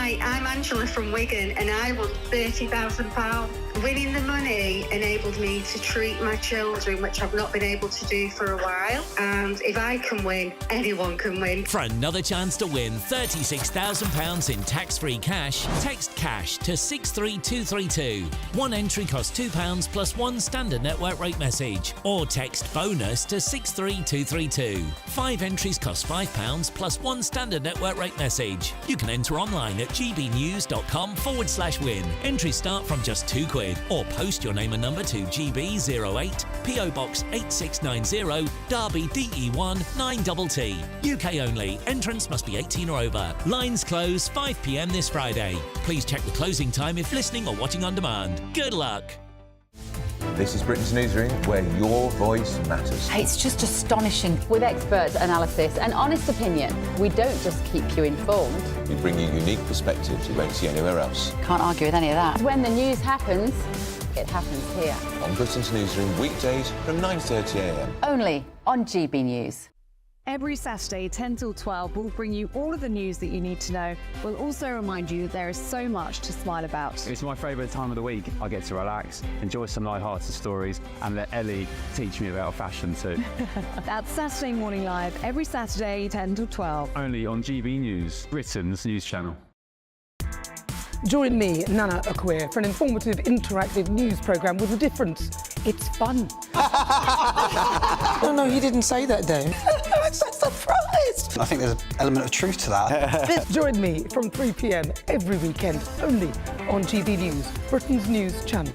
Hi, I'm Angela from Wigan and I won £30,000. Winning the money enabled me to treat my children, which I've not been able to do for a while. And if I can win, anyone can win. For another chance to win £36,000 in tax-free cash, text CASH to 63232. One entry costs £2 plus one standard network rate message. Or text BONUS to 63232. 5 entries cost £5 plus one standard network rate message. You can enter online at gbnews.com/win. Entries start from just £2. Or post your name and number to GB08 PO Box 8690 Derby DE1 9TT. UK only. Entrance must be 18 or over. Lines close 5 p.m. this Friday. Please check the closing time if listening or watching on demand. Good luck. This is Britain's Newsroom, where your voice matters. It's just astonishing. With expert analysis and honest opinion, we don't just keep you informed. We bring you unique perspectives you won't see anywhere else. Can't argue with any of that. When the news happens, it happens here. On Britain's Newsroom, weekdays from 9:30 a.m. Only on GB News. Every Saturday, 10 till 12, we'll bring you all of the news that you need to know. We'll also remind you that there is so much to smile about. It's my favourite time of the week. I get to relax, enjoy some light-hearted stories, and let Ellie teach me about fashion too. That's Saturday Morning Live, every Saturday, 10 till 12. Only on GB News, Britain's news channel. Join me, Nana Akwe, for an informative, interactive news programme with a difference. It's fun. No, he didn't say that, though. I'm so surprised. I think there's an element of truth to that. Join me from 3 p.m. every weekend, only on GB News, Britain's news channel.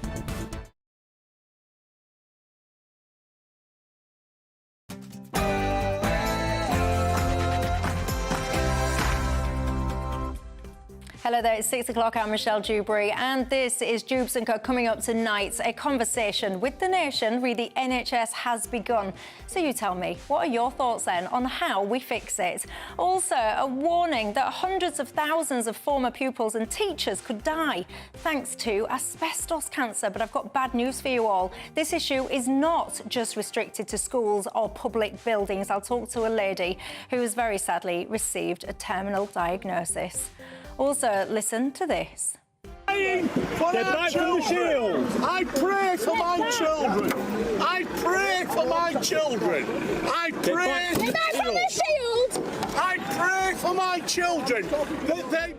Hello there, it's 6 o'clock. I'm Michelle Dewberry, and this is Dewbs & Co. Coming up tonight, a conversation with the nation. The NHS has begun. So you tell me, what are your thoughts then on how we fix it? Also, a warning that hundreds of thousands of former pupils and teachers could die thanks to asbestos cancer. But I've got bad news for you all. This issue is not just restricted to schools or public buildings. I'll talk to a lady who has very sadly received a terminal diagnosis. Also, listen to this. For our children. I pray for my children. I pray for my children. I pray for the shield. I pray for my children that they.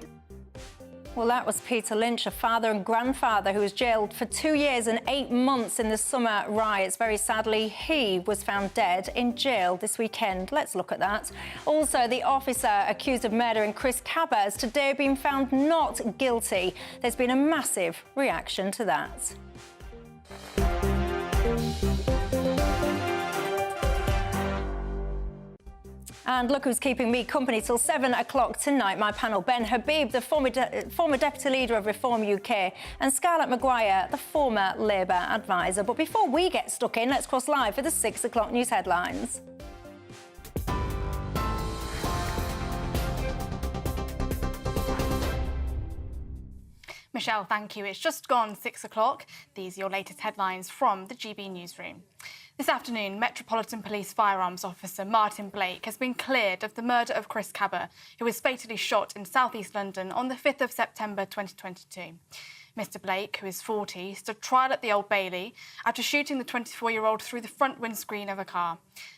Well, that was Peter Lynch, a father and grandfather who was jailed for 2 years and 8 months in the summer riots. Very sadly, he was found dead in jail this weekend. Let's look at that. Also, the officer accused of murdering Chris Kaba has today been found not guilty. There's been a massive reaction to that. And look who's keeping me company till 7 o'clock tonight. My panel, Ben Habib, the former Deputy Leader of Reform UK, and Scarlett Maguire, the former Labour advisor. But before we get stuck in, let's cross live for the 6 o'clock news headlines. Michelle, thank you. It's just gone 6 o'clock. These are your latest headlines from the GB Newsroom. This afternoon, Metropolitan Police Firearms Officer Martin Blake has been cleared of the murder of Chris Kaba, who was fatally shot in South East London on the 5th of September 2022. Mr Blake, who is 40, stood trial at the Old Bailey after shooting the 24-year-old through the front windscreen of a car.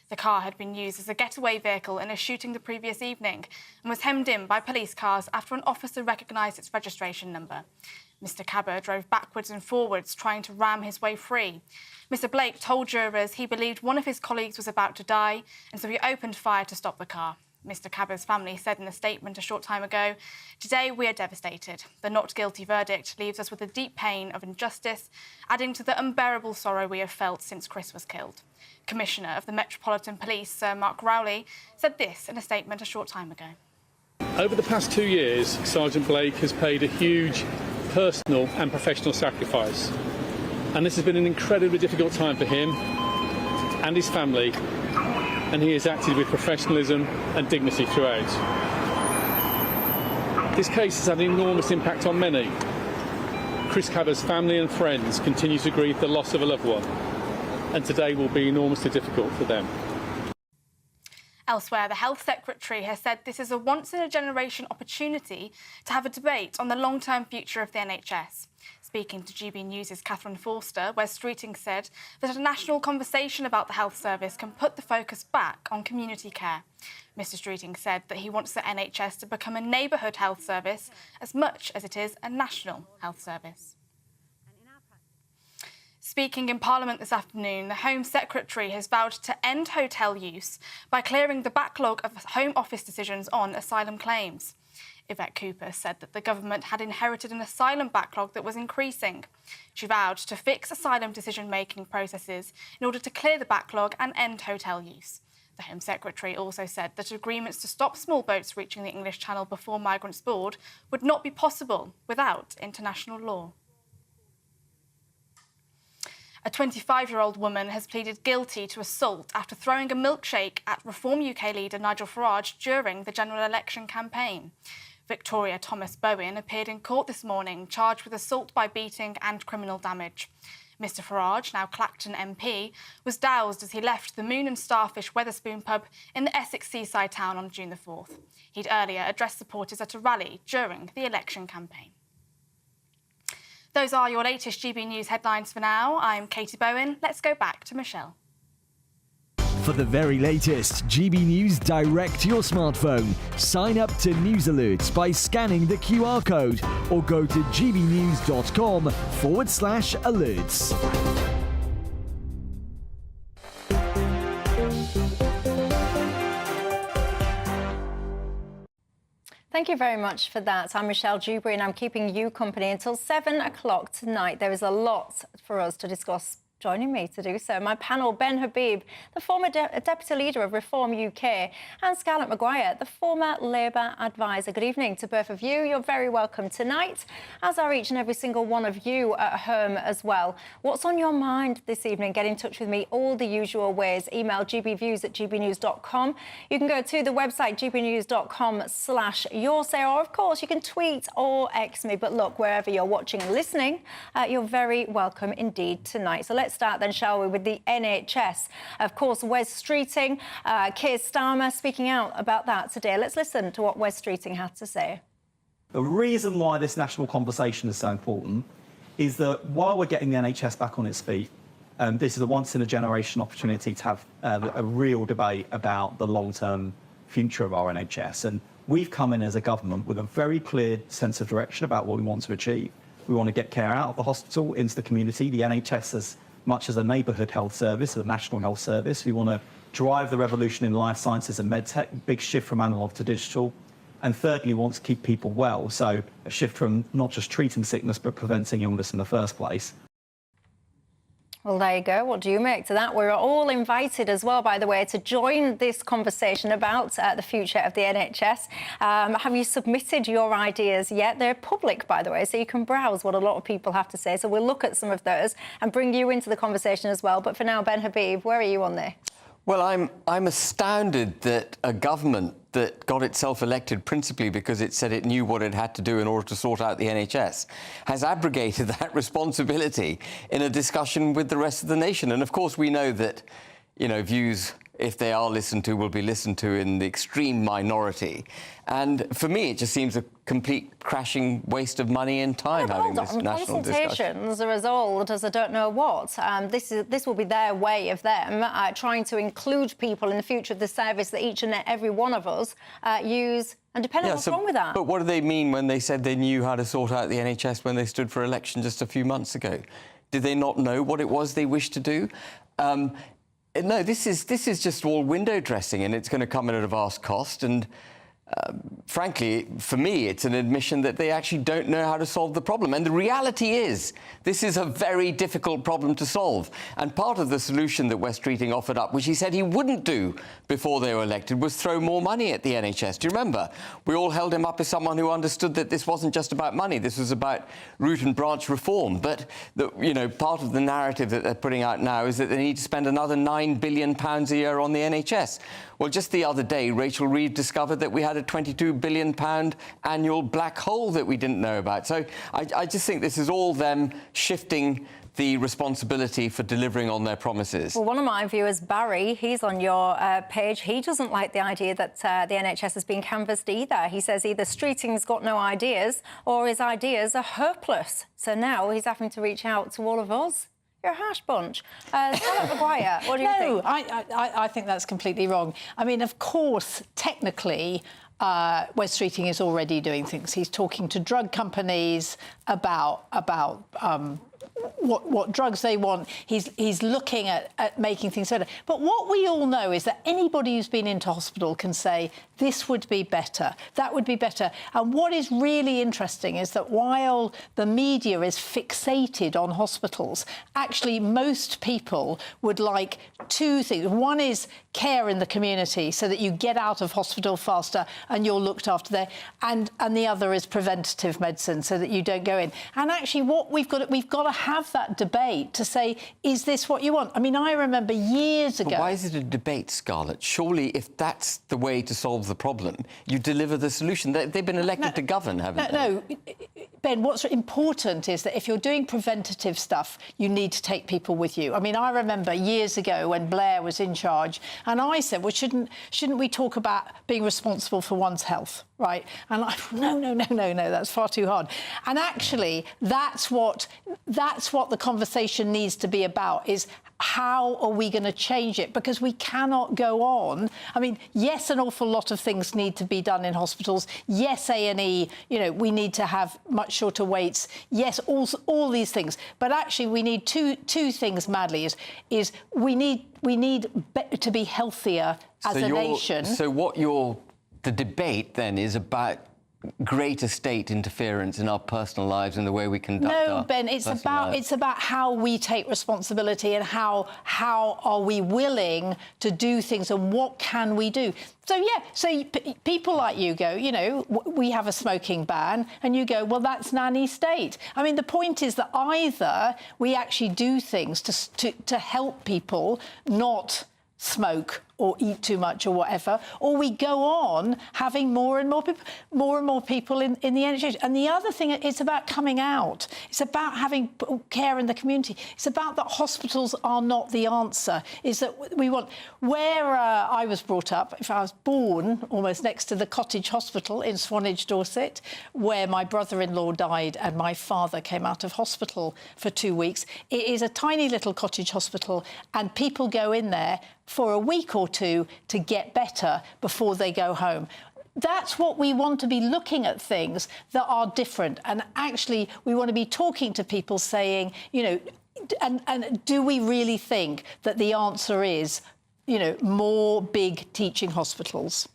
The car had been used as a getaway vehicle in a shooting the previous evening and was hemmed in by police cars after an officer recognised its registration number. Mr Kaba drove backwards and forwards, trying to ram his way free. Mr Blake told jurors he believed one of his colleagues was about to die, and so he opened fire to stop the car. Mr Kaba's family said in a statement a short time ago, "Today we are devastated. The not guilty verdict leaves us with a deep pain of injustice, adding to the unbearable sorrow we have felt since Chris was killed." Commissioner of the Metropolitan Police, Sir Mark Rowley, said this in a statement a short time ago. Over the past 2 years, Sergeant Blake has paid a huge personal and professional sacrifice. And this has been an incredibly difficult time for him and his family, and he has acted with professionalism and dignity throughout. This case has had an enormous impact on many. Chris Kaba's family and friends continue to grieve the loss of a loved one, and today will be enormously difficult for them. Elsewhere, the Health Secretary has said this is a once-in-a-generation opportunity to have a debate on the long-term future of the NHS. Speaking to GB News' Catherine Forster, Wes Streeting said that a national conversation about the health service can put the focus back on community care. Mr Streeting said that he wants the NHS to become a neighbourhood health service as much as it is a national health service. Speaking in Parliament this afternoon, the Home Secretary has vowed to end hotel use by clearing the backlog of Home Office decisions on asylum claims. Yvette Cooper said that the government had inherited an asylum backlog that was increasing. She vowed to fix asylum decision-making processes in order to clear the backlog and end hotel use. The Home Secretary also said that agreements to stop small boats reaching the English Channel before migrants board would not be possible without international law. A 25-year-old woman has pleaded guilty to assault after throwing a milkshake at Reform UK leader Nigel Farage during the general election campaign. Victoria Thomas Bowen appeared in court this morning, charged with assault by beating and criminal damage. Mr Farage, now Clacton MP, was doused as he left the Moon and Starfish Wetherspoon pub in the Essex seaside town on June the 4th. He'd earlier addressed supporters at a rally during the election campaign. Those are your latest GB News headlines for now. I'm Katie Bowen. Let's go back to Michelle. For the very latest GB News direct to your smartphone, sign up to News Alerts by scanning the QR code or go to gbnews.com/alerts. Thank you very much for that. I'm Michelle Dewberry and I'm keeping you company until 7 o'clock tonight. There is a lot for us to discuss. Joining me to do so, my panel, Ben Habib, the former Deputy Leader of Reform UK, and Scarlett Maguire, the former Labour Advisor. Good evening to both of you. You're very welcome tonight, as are each and every single one of you at home as well. What's on your mind this evening? Get in touch with me all the usual ways. Email gbviews@gbnews.com. You can go to the website gbnews.com/yoursay, or of course you can tweet or X me. But look, wherever you're watching and listening, you're very welcome indeed tonight. So let's start then, shall we, with the NHS. Of course, Wes Streeting, Keir Starmer speaking out about that today. Let's listen to what Wes Streeting had to say. The reason why this national conversation is so important is that while we're getting the NHS back on its feet, this is a once-in-a-generation opportunity to have a real debate about the long-term future of our NHS. And we've come in as a government with a very clear sense of direction about what we want to achieve. We want to get care out of the hospital into the community. The NHS as much as a neighbourhood health service, a national health service. We want to drive the revolution in life sciences and medtech, big shift from analogue to digital. And thirdly, we want to keep people well. So a shift from not just treating sickness, but preventing illness in the first place. Well, there you go. What do you make to that? We're all invited as well, by the way, to join this conversation about the future of the NHS. Have you submitted your ideas yet? They're public, by the way, so you can browse what a lot of people have to say. So we'll look at some of those and bring you into the conversation as well. But for now, Ben Habib, where are you on there? Well, I'm astounded that a government that got itself elected principally because it said it knew what it had to do in order to sort out the NHS has abrogated that responsibility in a discussion with the rest of the nation. And of course, we know that, you know, views, if they are listened to, will be listened to in the extreme minority. And for me, it just seems a complete crashing waste of money and time having this national discussion. Consultations are as old as I don't know what. This will be their way of them trying to include people in the future of the service that each and every one of us use. And depending on what's wrong with that. But what do they mean when they said they knew how to sort out the NHS when they stood for election just a few months ago? Did they not know what it was they wished to do? No, this is just all window dressing, and it's going to come at a vast cost. And frankly, for me, it's an admission that they actually don't know how to solve the problem. And the reality is, this is a very difficult problem to solve. And part of the solution that Wes Streeting offered up, which he said he wouldn't do before they were elected, was throw more money at the NHS. Do you remember? We all held him up as someone who understood that this wasn't just about money. This was about root and branch reform. But, part of the narrative that they're putting out now is that they need to spend another £9 billion a year on the NHS. Well, just the other day, Rachel Reeves discovered that we had had a £22 billion annual black hole that we didn't know about. So I just think this is all them shifting the responsibility for delivering on their promises. Well, one of my viewers, Barry, he's on your page. He doesn't like the idea that the NHS has been canvassed either. He says either Streeting's got no ideas or his ideas are hopeless. So now he's having to reach out to all of us. You're a harsh bunch. Charlotte Maguire, what do you think? I think that's completely wrong. I mean, of course, technically, Wes Streeting is already doing things. He's talking to drug companies about what drugs they want. He's looking at making things better. But what we all know is that anybody who's been into hospital can say, this would be better, that would be better. And what is really interesting is that while the media is fixated on hospitals, actually most people would like two things. One is care in the community so that you get out of hospital faster and you're looked after there. And the other is preventative medicine so that you don't go in. And actually what we've got to have that debate to say, is this what you want? I mean, I remember years ago... But why is it a debate, Scarlett? Surely, if that's the way to solve the problem, you deliver the solution. They've been elected to govern, haven't they? No, Ben, what's important is that if you're doing preventative stuff, you need to take people with you. I mean, I remember years ago when Blair was in charge, and I said, well, shouldn't we talk about being responsible for one's health? Right? And no, that's far too hard. And actually, that's what the conversation needs to be about, is how are we going to change it? Because we cannot go on. I mean, yes, an awful lot of things need to be done in hospitals. Yes, A&E, we need to have much shorter waits. Yes, all these things. But actually, we need two things madly, is we need to be healthier as a nation. So the debate then is about greater state interference in our personal lives and the way we conduct our No, Ben, it's about how we take responsibility and how are we willing to do things and what can we do. So, yeah, so people like you go, we have a smoking ban, and you go, well, that's nanny state. I mean, the point is that either we actually do things to help people not smoke or eat too much or whatever, or we go on having more and more people in the NHS. And the other thing, it's about coming out. It's about having care in the community. It's about that hospitals are not the answer. Is that we want... Where I was brought up, if I was born almost next to the Cottage Hospital in Swanage, Dorset, where my brother-in-law died and my father came out of hospital for 2 weeks. It is a tiny little cottage hospital, and people go in there for a week or two to get better before they go home. That's what we want to be looking at, things that are different. And actually, we want to be talking to people saying, and do we really think that the answer is, more big teaching hospitals?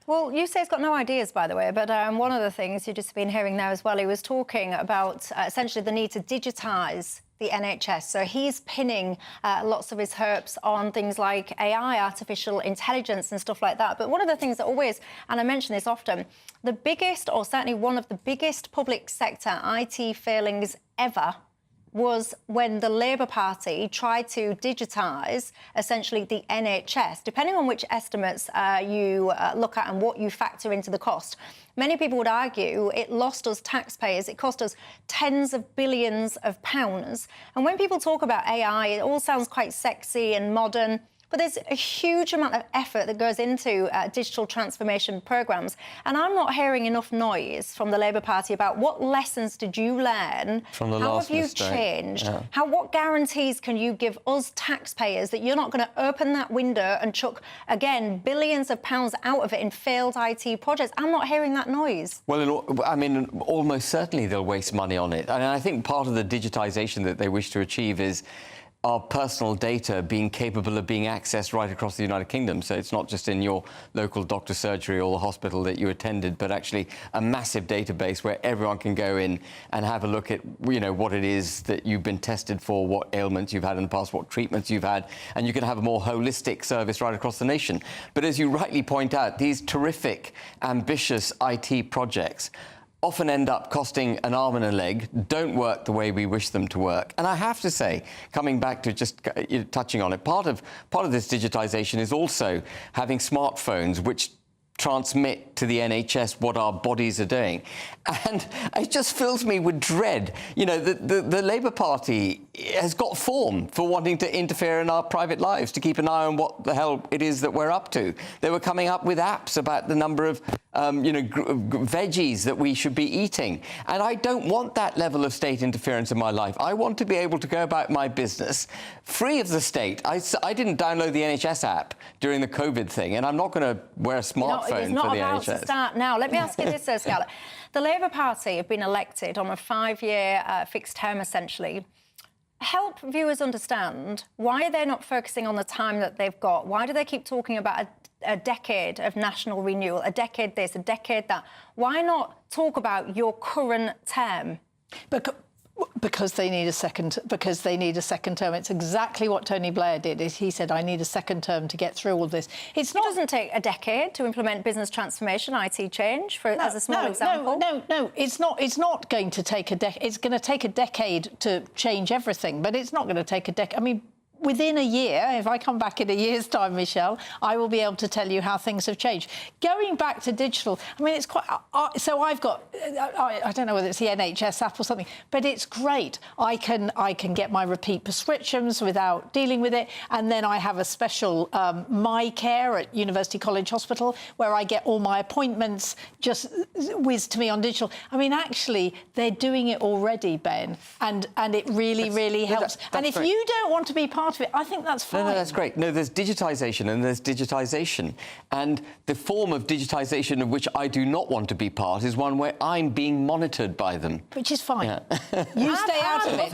Well, you say he's got no ideas, by the way, but one of the things you've just been hearing there as well, he was talking about essentially the need to digitise the NHS. So he's pinning lots of his hopes on things like AI, artificial intelligence and stuff like that. But one of the things that always, and I mention this often, the biggest, or certainly one of the biggest public sector IT failings ever was when the Labour Party tried to digitise essentially the NHS. Depending on which estimates you look at and what you factor into the cost, many people would argue it lost us taxpayers. It cost us tens of billions of pounds. And when people talk about AI, it all sounds quite sexy and modern. But there's a huge amount of effort that goes into digital transformation programmes. And I'm not hearing enough noise from the Labour Party about what lessons did you learn? From the How last have you mistake. changed? Yeah. What guarantees can you give us taxpayers that you're not going to open that window and chuck, again, billions of pounds out of it in failed IT projects? I'm not hearing that noise. Well, I mean, almost certainly they'll waste money on it. And I think part of the digitisation that they wish to achieve is our personal data being capable of being accessed right across the United Kingdom. So it's not just in your local doctor's surgery or the hospital that you attended, but actually a massive database where everyone can go in and have a look at, what it is that you've been tested for, what ailments you've had in the past, what treatments you've had, and you can have a more holistic service right across the nation. But as you rightly point out, these terrific, ambitious IT projects often end up costing an arm and a leg, don't work the way we wish them to work. And I have to say, coming back to just touching on it, part of this digitisation is also having smartphones which transmit to the NHS what our bodies are doing. And it just fills me with dread. You know, the Labour Party has got form for wanting to interfere in our private lives, to keep an eye on what the hell it is that we're up to. They were coming up with apps about the number of veggies that we should be eating. And I don't want that level of state interference in my life. I want to be able to go about my business free of the state. I didn't download the NHS app during the COVID thing, and I'm not going to wear a smartphone for the NHS. It's not about to start now. Let me ask you this, though, Scarlett. The Labour Party have been elected on a 5-year fixed term, essentially. Help viewers understand why they're not focusing on the time that they've got. Why do they keep talking about a decade of national renewal, a decade this, a decade that? Why not talk about your current term? Because they need a second. Because they need a second term. It's exactly what Tony Blair did. He said, "I need a second term to get through all this." It doesn't take a decade to implement business transformation, IT change, as a small example. No, it's not. It's not going to take a decade. It's going to take a decade to change everything, but it's not going to take a decade. I mean, within a year, if I come back in a year's time, Michelle, I will be able to tell you how things have changed. Going back to digital, I mean, it's quite... so I've got... I don't know whether it's the NHS app or something, but it's great. I can get my repeat prescriptions without dealing with it, and then I have a special My Care at University College Hospital where I get all my appointments just whizzed to me on digital. I mean, actually, they're doing it already, Ben, and it really helps. And if you don't want to be part of it, I think that's fine. No, that's great. No, there's digitisation and there's digitisation. And the form of digitisation of which I do not want to be part is one where I'm being monitored by them. Which is fine. Yeah. You stay out of it.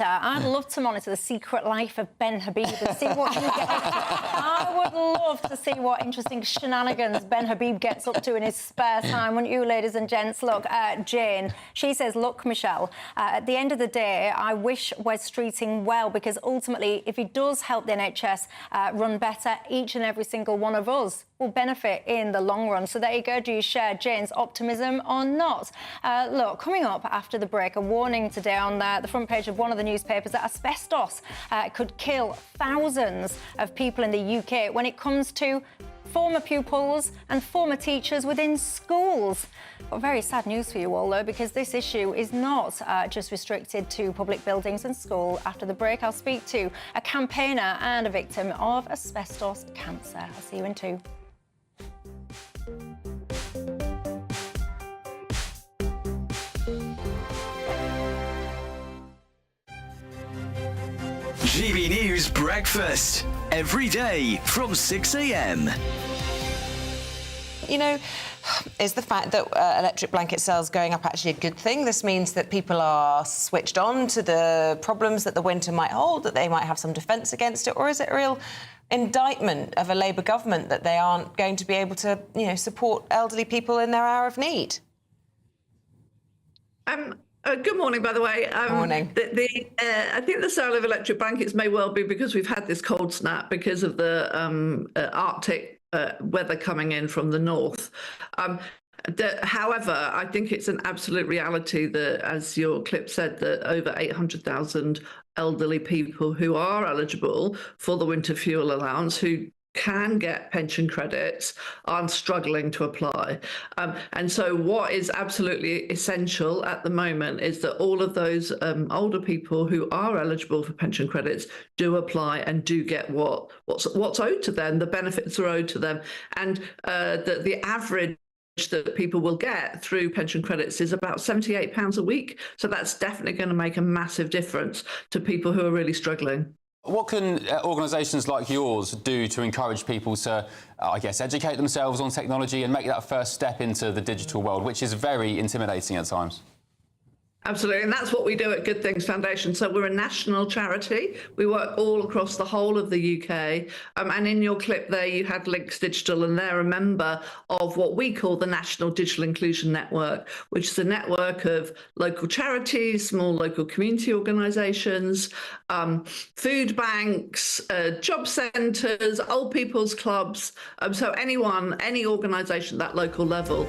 I'd love to monitor the secret life of Ben Habib and see what you get up to. I would love to see what interesting shenanigans Ben Habib gets up to in his spare time, wouldn't you, ladies and gents? Look, Jane, she says, look, Michelle, at the end of the day, I wish Wes Streeting well, because ultimately, if he does help the NHS run better, each and every single one of us will benefit in the long run. So there you go. Do you share Jane's optimism or not? Look, coming up after the break, a warning today on the front page of one of the newspapers that asbestos could kill thousands of people in the UK when it comes to former pupils and former teachers within schools. But very sad news for you all, though, because this issue is not just restricted to public buildings and school. After the break, I'll speak to a campaigner and a victim of asbestos cancer. I'll see you in 2. GB News Breakfast, every day from 6 a.m. You know, is the fact that electric blanket sales going up actually a good thing? This means that people are switched on to the problems that the winter might hold, that they might have some defence against it, or is it a real indictment of a Labour government that they aren't going to be able to, you know, support elderly people in their hour of need? Good morning, by the way. Morning. I think the sale of electric blankets may well be because we've had this cold snap because of the Arctic weather coming in from the north. However, I think it's an absolute reality that, as your clip said, that over 800,000 elderly people who are eligible for the winter fuel allowance, who can get pension credits, are struggling to apply. And so what is absolutely essential at the moment is that all of those older people who are eligible for pension credits do apply and do get what's owed to them. The benefits are owed to them. And the average that people will get through pension credits is about £78 a week. So that's definitely going to make a massive difference to people who are really struggling. What can organisations like yours do to encourage people to, I guess, educate themselves on technology and make that first step into the digital world, which is very intimidating at times? Absolutely, and that's what we do at Good Things Foundation. So we're a national charity. We work all across the whole of the UK. And in your clip there, you had Links Digital, and they're a member of what we call the National Digital Inclusion Network, which is a network of local charities, small local community organisations, food banks, job centres, old people's clubs. So anyone, any organisation at that local level.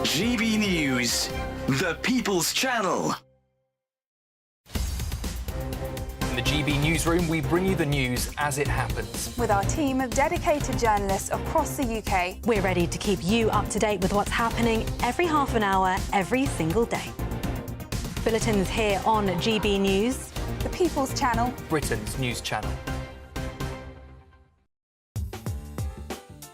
GB News, the People's Channel. The GB Newsroom, we bring you the news as it happens. With our team of dedicated journalists across the UK, we're ready to keep you up to date with what's happening every half an hour, every single day. Bulletins here on GB News, the People's Channel, Britain's news channel.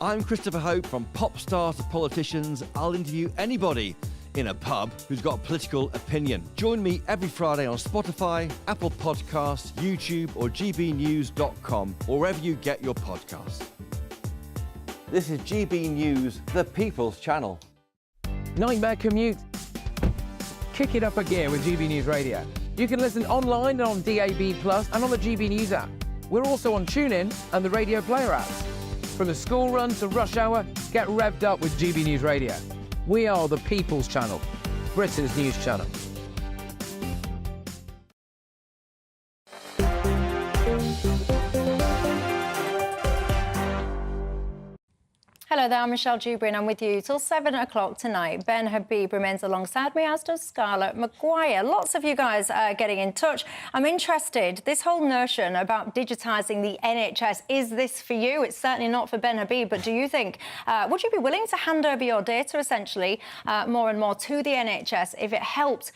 I'm Christopher Hope. From pop stars to politicians, I'll interview anybody in a pub who's got a political opinion. Join me every Friday on Spotify, Apple Podcasts, YouTube or gbnews.com, or wherever you get your podcasts. This is GB News, the People's Channel. Nightmare commute? Kick it up a gear with GB News Radio. You can listen online and on DAB+, and on the GB News app. We're also on TuneIn and the Radio Player app. From the school run to rush hour, get revved up with GB News Radio. We are the People's Channel, Britain's news channel. Hello there, I'm Michelle Dewberry and I'm with you till 7 o'clock tonight. Ben Habib remains alongside me, as does Scarlett Maguire. Lots of you guys are getting in touch. I'm interested, this whole notion about digitising the NHS, is this for you? It's certainly not for Ben Habib, but do you think, would you be willing to hand over your data, essentially, more and more to the NHS if it helped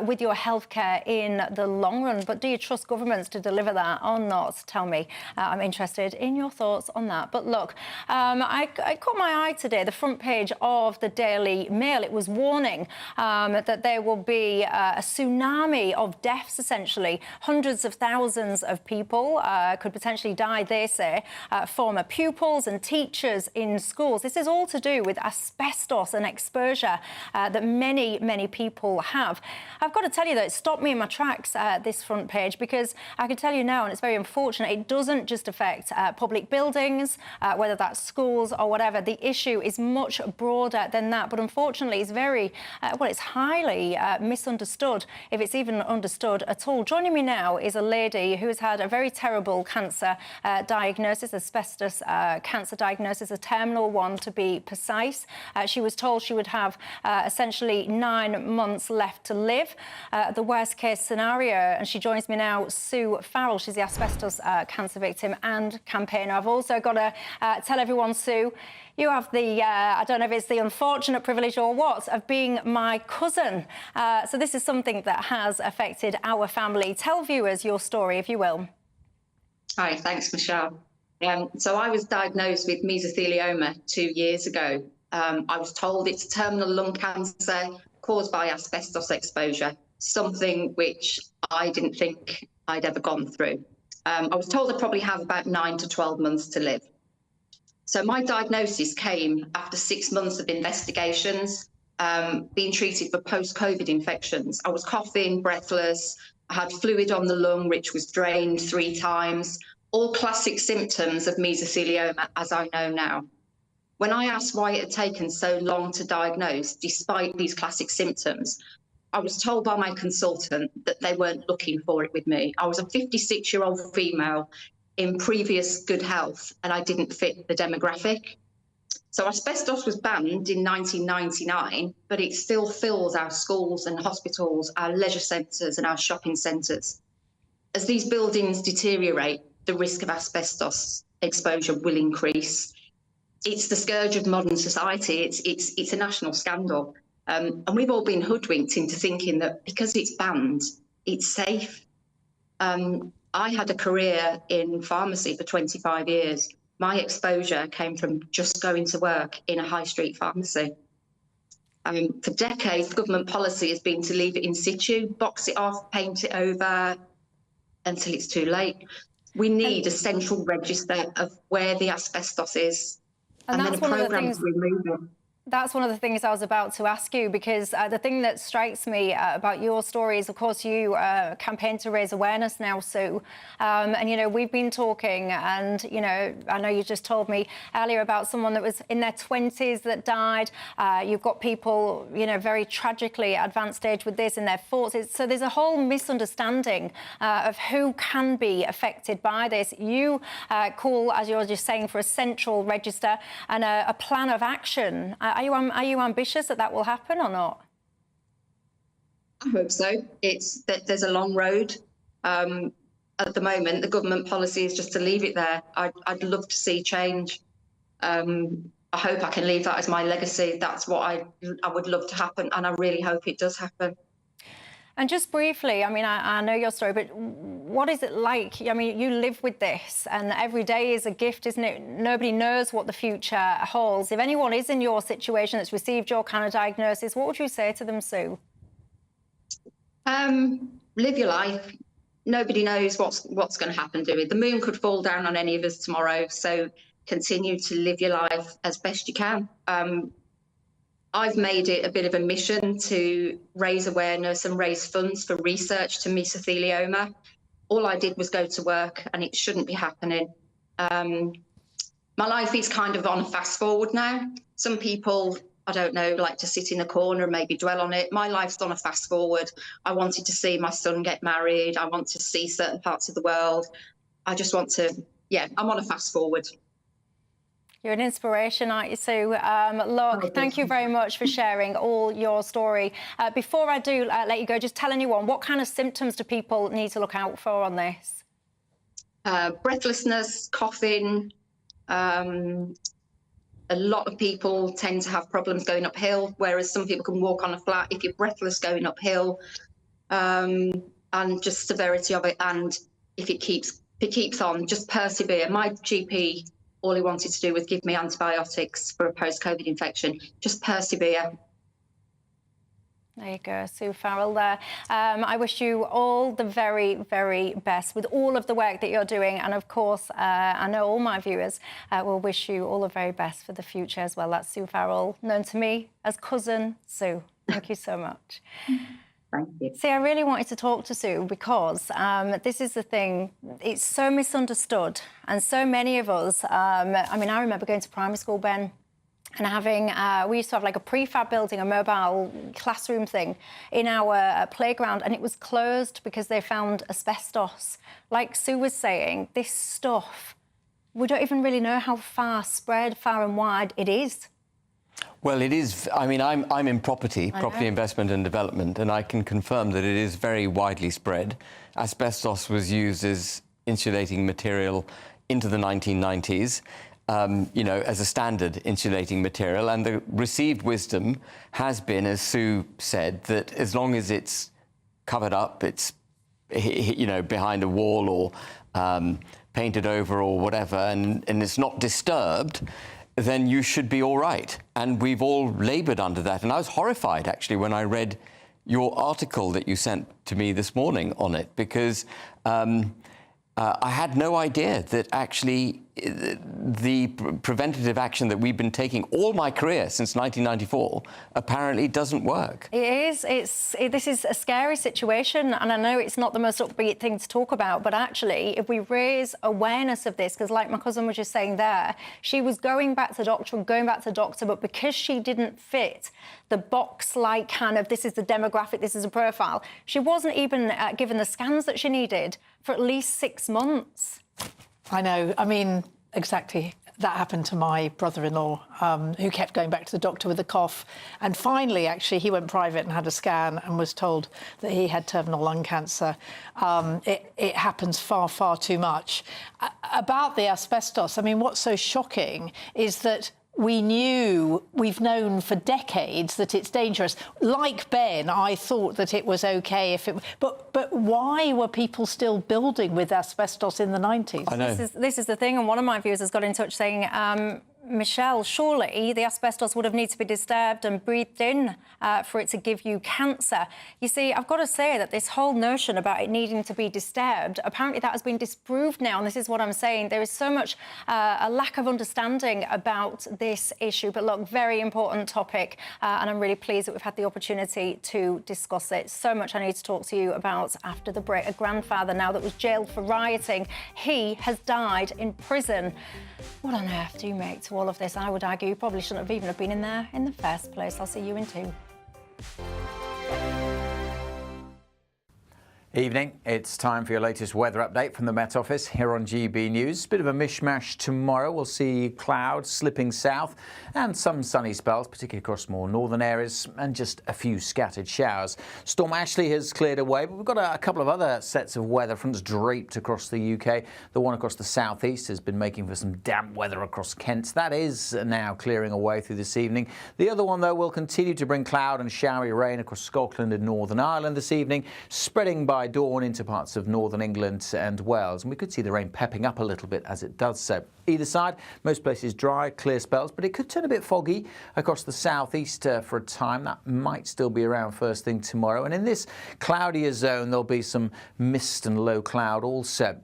with your healthcare in the long run? But do you trust governments to deliver that or not? Tell me. I'm interested in your thoughts on that. But look, I caught my eye today, the front page of the Daily Mail. It was warning that there will be a tsunami of deaths, essentially. Hundreds of thousands of people could potentially die, they say, former pupils and teachers in schools. This is all to do with asbestos and exposure that many, many people have. I've got to tell you that it stopped me in my tracks, this front page, because I can tell you now, and it's very unfortunate, it doesn't just affect public buildings, whether that's schools or whatever. The issue is much broader than that, but unfortunately it's very, well, it's highly misunderstood, if it's even understood at all. Joining me now is a lady who has had a very terrible cancer diagnosis, asbestos cancer diagnosis, a terminal one to be precise. She was told she would have essentially 9 months left to live, the worst case scenario, and she joins me now, Sue Farrell. She's the asbestos cancer victim and campaigner. I've also got to tell everyone, Sue, you have the, I don't know if it's the unfortunate privilege or what, of being my cousin. So this is something that has affected our family. Tell viewers your story, if you will. Hi, thanks, Michelle. So I was diagnosed with mesothelioma 2 years ago. I was told it's terminal lung cancer caused by asbestos exposure, something which I didn't think I'd ever gone through. I was told I'd probably have about 9 to 12 months to live. So my diagnosis came after 6 months of investigations, being treated for post-COVID infections. I was coughing, breathless, I had fluid on the lung, which was drained 3 times, all classic symptoms of mesothelioma, as I know now. When I asked why it had taken so long to diagnose, despite these classic symptoms, I was told by my consultant that they weren't looking for it with me. I was a 56-year-old female in previous good health, and I didn't fit the demographic. So asbestos was banned in 1999, but it still fills our schools and hospitals, our leisure centres and our shopping centres. As these buildings deteriorate, the risk of asbestos exposure will increase. It's the scourge of modern society. It's a national scandal. And we've all been hoodwinked into thinking that because it's banned, it's safe. I had a career in pharmacy for 25 years. My exposure came from just going to work in a high street pharmacy. For decades, government policy has been to leave it in situ, box it off, paint it over until it's too late. We need a central register of where the asbestos is, and then a programme to remove it. That's one of the things I was about to ask you, because the thing that strikes me about your story is, of course, you campaign to raise awareness now, Sue. And, you know, we've been talking and, you know, I know you just told me earlier about someone that was in their 20s that died. You've got people, you know, very tragically at advanced stage with this in their 40s. So there's a whole misunderstanding of who can be affected by this. You call, as you're just saying, for a central register and a plan of action. Are you ambitious that will happen or not? I hope so. There's a long road. at the moment, the government policy is just to leave it there. I'd love to see change. I hope I can leave that as my legacy. That's what I would love to happen, and I really hope it does happen. And just briefly, I mean, I know your story, but what is it like? I mean, you live with this, and every day is a gift, isn't it? Nobody knows what the future holds. If anyone is in your situation that's received your kind of diagnosis, what would you say to them, Sue? Live your life. Nobody knows what's going to happen, do it? The moon could fall down on any of us tomorrow, so continue to live your life as best you can. I've made it a bit of a mission to raise awareness and raise funds for research to mesothelioma. All I did was go to work, and it shouldn't be happening. My life is kind of on a fast forward now. Some people, I don't know, like to sit in a corner and maybe dwell on it. My life's on a fast forward. I wanted to see my son get married. I want to see certain parts of the world. I just want to, yeah, I'm on a fast forward. You're an inspiration, aren't you, Sue? Look, thank you very much for sharing all your story. Before I do let you go, just tell anyone, what kind of symptoms do people need to look out for on this? Breathlessness, coughing. A lot of people tend to have problems going uphill, whereas some people can walk on a flat. If you're breathless going uphill, and just severity of it, and if it keeps on, just persevere. My GP, all he wanted to do was give me antibiotics for a post-COVID infection. Just persevere. There you go, Sue Farrell there. I wish you all the very, very best with all of the work that you're doing. And of course, I know all my viewers will wish you all the very best for the future as well. That's Sue Farrell, known to me as Cousin Sue. Thank you so much. Thank you. See, I really wanted to talk to Sue because this is the thing. It's so misunderstood. And so many of us, I mean, I remember going to primary school, Ben, and having, we used to have like a prefab building, a mobile classroom thing in our playground, and it was closed because they found asbestos. Like Sue was saying, this stuff, we don't even really know how far and wide it is. Well, it is. I mean, I'm in property investment and development, and I can confirm that it is very widely spread. Asbestos was used as insulating material into the 1990s. You know, as a standard insulating material, and the received wisdom has been, as Sue said, that as long as it's covered up, it's, you know, behind a wall or painted over or whatever, and it's not disturbed, then you should be all right. And we've all laboured under that. And I was horrified, actually, when I read your article that you sent to me this morning on it, because I had no idea that actually the preventative action that we've been taking all my career since 1994 apparently doesn't work. It is. This is a scary situation, and I know it's not the most upbeat thing to talk about, but actually, if we raise awareness of this, because like my cousin was just saying there, she was going back to the doctor, but because she didn't fit the box-like kind of, this is the demographic, this is a profile, she wasn't even given the scans that she needed for at least 6 months. I know. I mean, exactly. That happened to my brother-in-law, who kept going back to the doctor with a cough. And finally, actually, he went private and had a scan and was told that he had terminal lung cancer. It happens far, far too much. About the asbestos, I mean, what's so shocking is that we've known for decades that it's dangerous. Like Ben, I thought that it was OK if it... But why were people still building with asbestos in the 90s? I know. This is the thing, and one of my viewers has got in touch saying, Michelle, surely the asbestos would have needed to be disturbed and breathed in for it to give you cancer. You see, I've got to say that this whole notion about it needing to be disturbed, apparently that has been disproved now, and this is what I'm saying. There is so much a lack of understanding about this issue, but look, very important topic, and I'm really pleased that we've had the opportunity to discuss it. So much I need to talk to you about after the break. A grandfather now that was jailed for rioting, he has died in prison. What on earth do you make to all of this? I would argue you probably shouldn't have even been in there in the first place. I'll see you in 2. Evening. It's time for your latest weather update from the Met Office here on GB News. Bit of a mishmash tomorrow. We'll see clouds slipping south and some sunny spells, particularly across more northern areas, and just a few scattered showers. Storm Ashley has cleared away, but we've got a couple of other sets of weather fronts draped across the UK. The one across the southeast has been making for some damp weather across Kent. That is now clearing away through this evening. The other one, though, will continue to bring cloud and showery rain across Scotland and Northern Ireland this evening, spreading by dawn into parts of northern England and Wales, and we could see the rain pepping up a little bit as it does so. Either side, most places dry, clear spells, but it could turn a bit foggy across the southeast for a time. That might still be around first thing tomorrow, and in this cloudier zone there'll be some mist and low cloud also.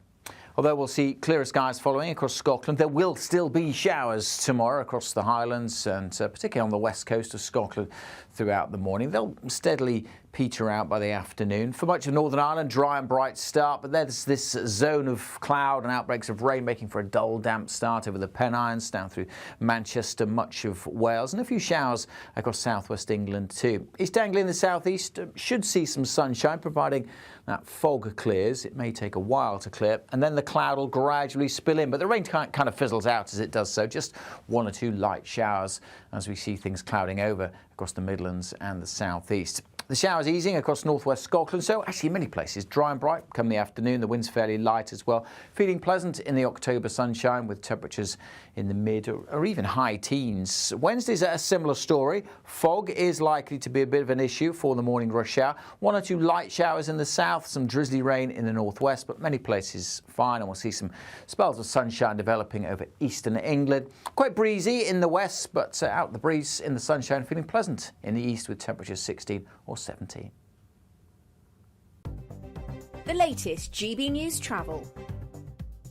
Although we'll see clearer skies following across Scotland, there will still be showers tomorrow across the Highlands and particularly on the west coast of Scotland throughout the morning. They'll steadily peter out by the afternoon. For much of Northern Ireland, dry and bright start, but there's this zone of cloud and outbreaks of rain making for a dull, damp start over the Pennines, down through Manchester, much of Wales, and a few showers across southwest England too. East Anglia in the southeast should see some sunshine, providing that fog clears. It may take a while to clear, and then the cloud will gradually spill in, but the rain kind of fizzles out as it does so. Just one or two light showers as we see things clouding over across the Midlands and the southeast. The showers easing across northwest Scotland, so actually in many places dry and bright come the afternoon. The wind's fairly light as well. Feeling pleasant in the October sunshine with temperatures in the mid or even high teens. Wednesday's a similar story. Fog is likely to be a bit of an issue for the morning rush hour. One or two light showers in the south, some drizzly rain in the northwest, but many places fine, and we'll see some spells of sunshine developing over eastern England. Quite breezy in the west, but out the breeze in the sunshine, feeling pleasant in the east with temperatures 16 or 17. The latest GB News travel.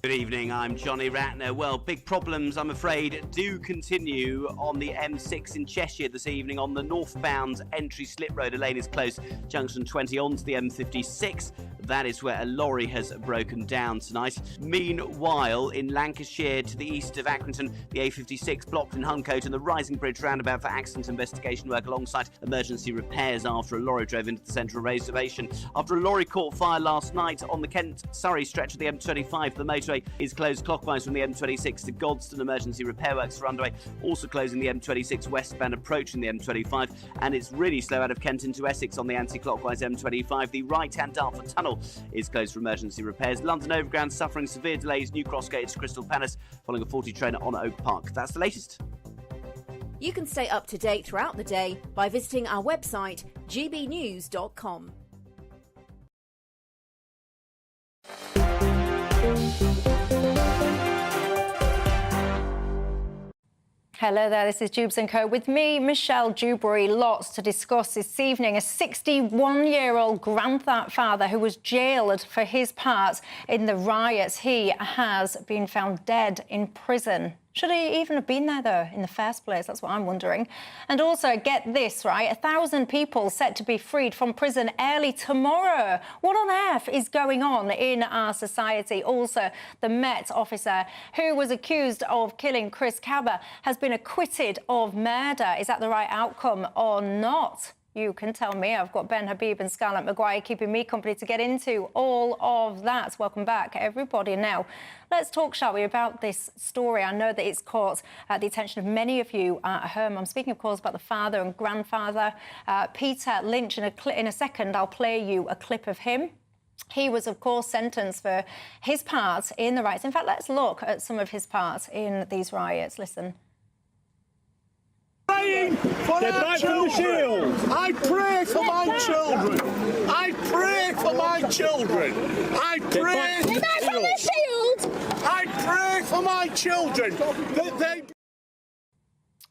Good evening, I'm Johnny Ratner. Well, big problems, I'm afraid, do continue on the M6 in Cheshire this evening on the northbound entry slip road. A lane is closed, junction 20 onto the M56. That is where a lorry has broken down tonight. Meanwhile, in Lancashire to the east of Accrington, the A56 blocked in Huncote and the Rising Bridge roundabout for accident investigation work alongside emergency repairs after a lorry drove into the central reservation. After a lorry caught fire last night on the Kent-Surrey stretch of the M25, the motorway is closed clockwise from the M26 to Godstone. Emergency repair works are underway, also closing the M26 westbound approaching the M25, and it's really slow out of Kent into Essex on the anti-clockwise M25. The right-hand Dartford Tunnel is closed for emergency repairs. London Overground suffering severe delays, New Cross Gate to Crystal Palace following a 40 train on Oak Park. That's the latest. You can stay up to date throughout the day by visiting our website, gbnews.com. Hello there, this is Dewbs & Co. With me, Michelle Dewberry. Lots to discuss this evening. A 61-year-old grandfather who was jailed for his part in the riots. He has been found dead in prison. Should he even have been there, though, in the first place? That's what I'm wondering. And also, get this, right? 1,000 people set to be freed from prison early tomorrow. What on earth is going on in our society? Also, the Met officer who was accused of killing Chris Kaba has been acquitted of murder. Is that the right outcome or not? You can tell me. I've got Ben Habib and Scarlett Maguire keeping me company to get into all of that. Welcome back, everybody. Now, let's talk, shall we, about this story. I know that it's caught the attention of many of you at home. I'm speaking, of course, about the father and grandfather, Peter Lynch. In a second, I'll play you a clip of him. He was, of course, sentenced for his part in the riots. In fact, let's look at some of his part in these riots. Listen. Praying for our children. I pray for my children. I pray for my children. I pray for the shield. I pray for my children that they.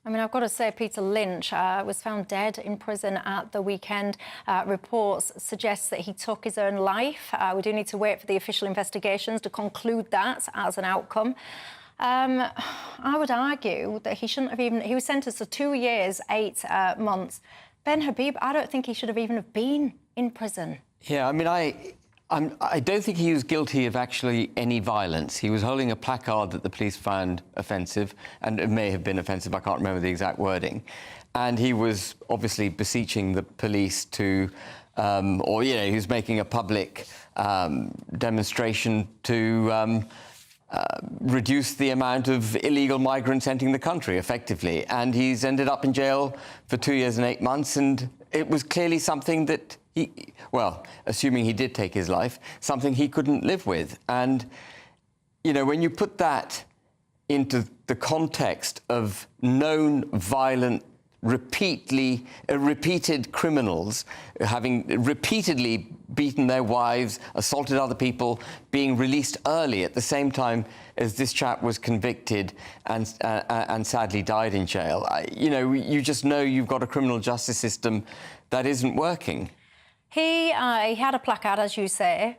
I mean, I've got to say, Peter Lynch was found dead in prison at the weekend. Reports suggest that he took his own life. We do need to wait for the official investigations to conclude that as an outcome. I would argue that he shouldn't have even... He was sentenced to 2 years, 8 months. Ben Habib, I don't think he should have even have been in prison. Yeah, I mean, I don't think he was guilty of actually any violence. He was holding a placard that the police found offensive, and it may have been offensive, I can't remember the exact wording. And he was obviously beseeching the police to or, you know, he was making a public demonstration to reduce the amount of illegal migrants entering the country, effectively. And he's ended up in jail for 2 years and 8 months, and it was clearly something that he, well, assuming he did take his life, something he couldn't live with. And, you know, when you put that into the context of known violent, repeated criminals having repeatedly beaten their wives, assaulted other people, being released early at the same time as this chap was convicted and sadly died in jail, you know, you just know you've got a criminal justice system that isn't working. He had a placard, as you say.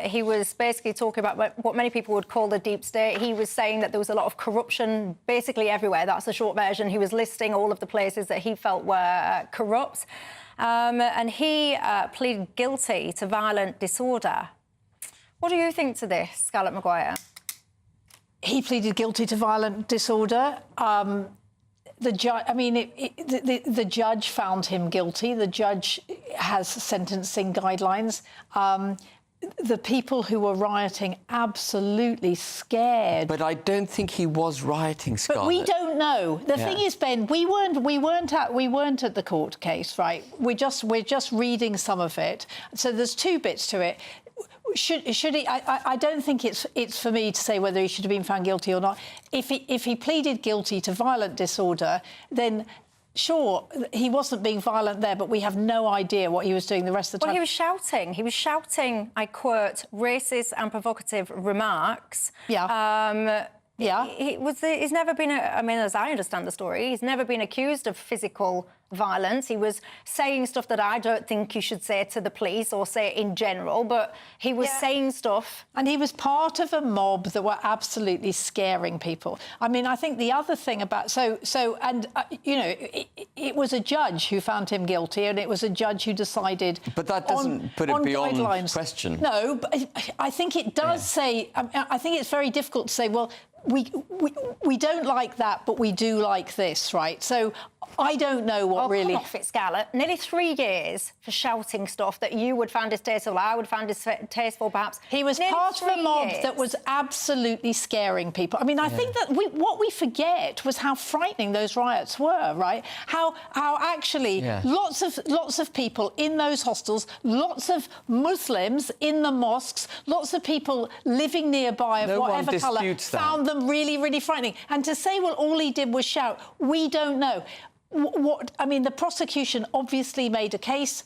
He was basically talking about what many people would call the deep state. He was saying that there was a lot of corruption basically everywhere. That's the short version. He was listing all of the places that he felt were corrupt. And he pleaded guilty to violent disorder. What do you think to this, Scarlett Maguire? He pleaded guilty to violent disorder. The judge, I mean, the judge found him guilty. The judge has sentencing guidelines. The people who were rioting absolutely scared. But I don't think he was rioting, Scarlett. But we don't know. The thing is, Ben, we weren't at the court case, right? We're just reading some of it. So there's two bits to it. Should he? I don't think it's for me to say whether he should have been found guilty or not. If he pleaded guilty to violent disorder, then sure, he wasn't being violent there, but we have no idea what he was doing the rest of the time. Well, he was shouting. He was shouting, I quote, racist and provocative remarks. Yeah. He's never been, I mean, as I understand the story, he's never been accused of physical violence. He was saying stuff that I don't think you should say to the police or say in general, but he was saying stuff. And he was part of a mob that were absolutely scaring people. I mean, I think the other thing about... you know, it was a judge who found him guilty, and it was a judge who decided... But that doesn't put it beyond guidelines. Question. No, but I think it does say... I think it's very difficult to say, well, we don't like that, but we do like this, right? So I don't know what really... Come off it, Scarlett. Nearly 3 years for shouting stuff that you would find distasteful, I would find distasteful, perhaps. He was part of a mob that was absolutely scaring people. I mean, I think that what we forget was how frightening those riots were, right? How actually lots of people in those hostels, lots of Muslims in the mosques, lots of people living nearby of whatever colour found them really, really frightening. And to say, well, all he did was shout, we don't know. I mean, the prosecution obviously made a case.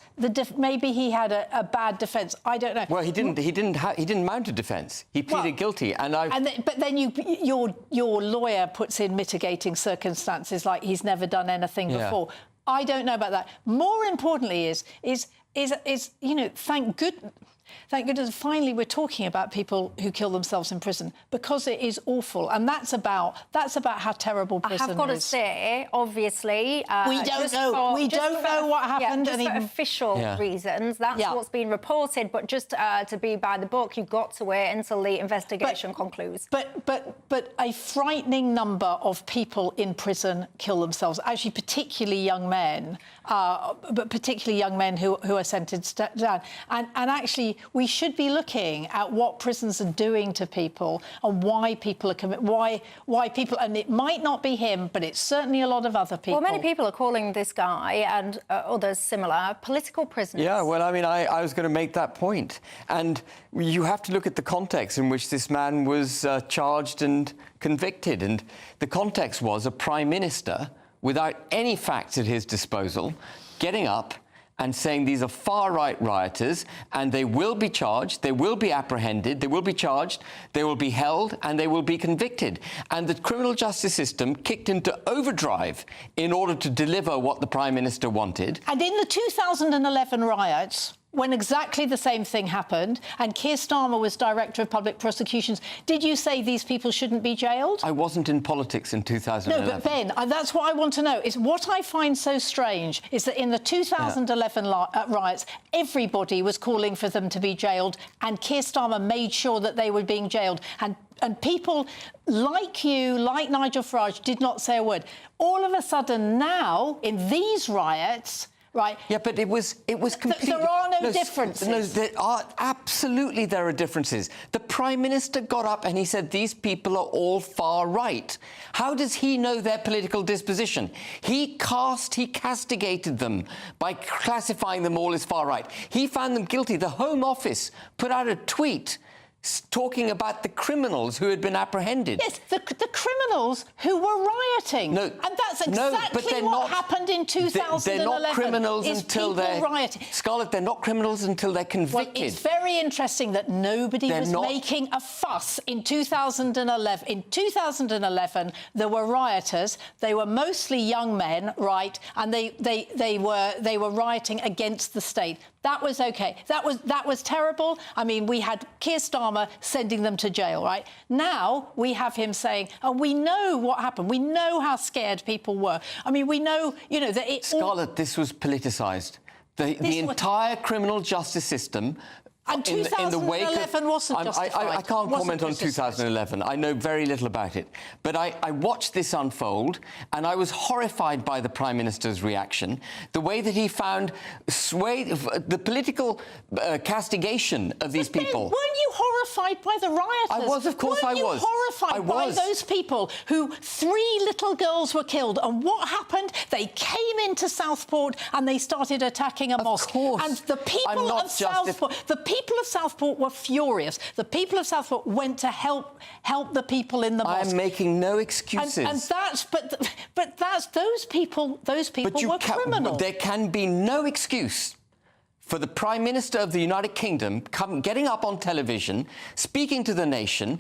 Maybe he had a bad defence. I don't know. Well, he didn't mount a defence. He pleaded guilty, but then your lawyer puts in mitigating circumstances, like he's never done anything before. I don't know about that. More importantly, is you know, thank goodness finally we're talking about people who kill themselves in prison, because it is awful, and that's about how terrible prison is. I have got to say, obviously, we don't know what happened. Just for official reasons, that's what's been reported. But just to be by the book, you've got to wait until the investigation concludes. But a frightening number of people in prison kill themselves. Actually, particularly young men, but particularly young men who are sentenced down. And actually, we should be looking at what prisons are doing to people and why people are why people, and it might not be him, but it's certainly a lot of other people. Well, many people are calling this guy and others similar political prisoners. Yeah, well, I mean, I was going to make that point. And you have to look at the context in which this man was charged and convicted. And the context was a prime minister, without any facts at his disposal, getting up and saying these are far-right rioters, and they will be charged, they will be apprehended, they will be charged, they will be held, and they will be convicted. And the criminal justice system kicked into overdrive in order to deliver what the Prime Minister wanted. And in the 2011 riots, when exactly the same thing happened, and Keir Starmer was Director of Public Prosecutions, did you say these people shouldn't be jailed? I wasn't in politics in 2011. No, but Ben, that's what I want to know. Is what I find so strange is that in the 2011 riots, everybody was calling for them to be jailed, and Keir Starmer made sure that they were being jailed. And people like you, like Nigel Farage, did not say a word. All of a sudden now, in these riots, right? Yeah, but it was completely... There are no differences. No, absolutely there are differences. The Prime Minister got up and he said these people are all far right. How does he know their political disposition? He castigated them by classifying them all as far right. He found them guilty. The Home Office put out a tweet talking about the criminals who had been apprehended. Yes, the criminals who were rioting. No, and that's exactly what happened in 2011. They're not criminals until they're rioting. Scarlett, they're not criminals until they're convicted. Well, it's very interesting that nobody was making a fuss in 2011. In 2011, there were rioters. They were mostly young men, right? And they were rioting against the state. That was okay. That was terrible. I mean, we had Keir Starmer sending them to jail, right? Now we have him saying, "Oh, we know what happened. We know how scared people were." I mean, we know, that it. Scarlett, this was politicised. The entire criminal justice system. And 2011 wasn't justified. I can't comment on 2011. I know very little about it. But I watched this unfold, and I was horrified by the Prime Minister's reaction. The way that he found the political castigation of these people. Weren't you horrified by the rioters? I was, of course I was. Weren't you horrified by those people who 3 little girls were killed? And what happened? They came into Southport and they started attacking a mosque. Of course. And the people of Southport... The people of Southport were furious. The people of Southport went to help the people in the mosque. I'm making no excuses. And that's those people were criminals. There can be no excuse for the Prime Minister of the United Kingdom getting up on television, speaking to the nation,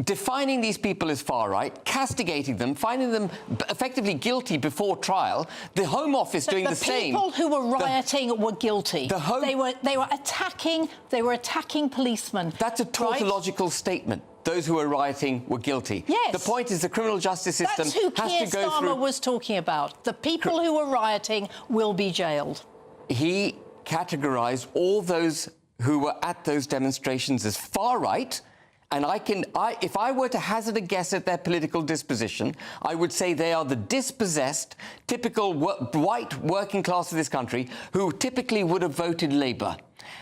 defining these people as far right, castigating them, finding them effectively guilty before trial, the Home Office doing the same. The people who were rioting were guilty. They were attacking policemen. That's a tautological statement. Those who were rioting were guilty. Yes. The point is the criminal justice system has to go through... That's who Keir Starmer was talking about. The people who were rioting will be jailed. He categorised all those who were at those demonstrations as far right. And if I were to hazard a guess at their political disposition, I would say they are the dispossessed, typical white working class of this country who typically would have voted Labour.